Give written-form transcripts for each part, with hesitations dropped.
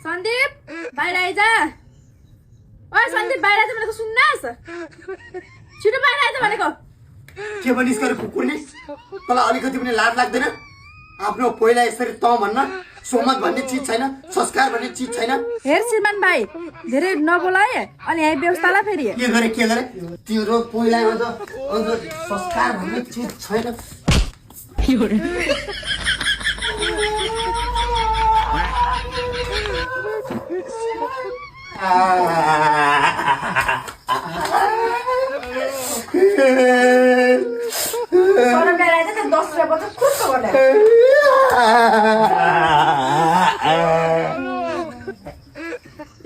सन्दीप बाहिर आइज ओए सन्दीप बाहिर आइज भनेको सुन्नास छिटो बाहिर आइज भनेको के भनिस् गरे कुकुरले तँलाई अलिकति पनि लाज लाग्दैन आफ्नो पहिला यसरी त भन्न सोमत भन्ने चीज छैन संस्कार भन्ने चीज छैन हेर श्रीमान भाइ धेरै नबोलाए अनि यही व्यवस्थालाई फेरि के गरे तिम्रो पहिला अझ संस्कार भन्ने चीज छैन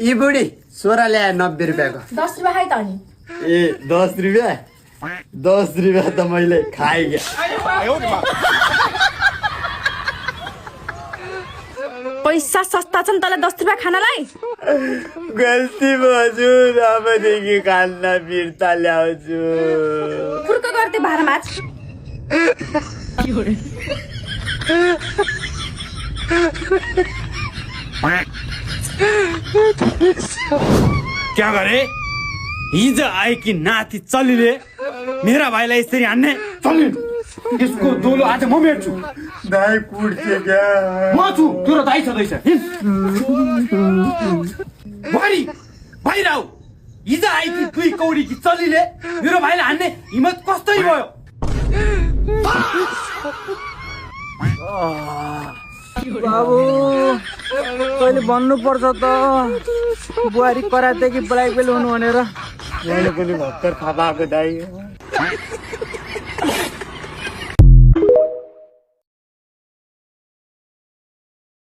यी बुढी सोरा ल्याए 90 रुपियाँको 10 रुपियाँ खाइ त अनि ए 10 रुपियाँ 10 रुपियाँ त मैले खाइगे पैसा सस्ता छ नि तँलाई 10 रुपियाँ खानालाई गल्ती भयो हजुर अबदेखि खाना फिर्ता ल्याउँछु फुर्को गर्दै भाडा माछ क्या गरे हिजो आएकी नाति चलीले मेरा भाइलाई यसरी हान्ने चली यसको दोलो आज म मेट्छु दाइ कुड्छ क्या म छु तेरो दाइ छँदैछ बाहिर आऊ हिजो आएकी दुई कौडी कि चलीले मेरो भाइलाई हान्ने हिम्मत कस्तै भयो बाबु तैँले भन्नुपर्छ त बुहारी कराते कि ब्ल्याकमेल हुनु भनेर मैले पनि भर्खर थाहा पाएको दाइ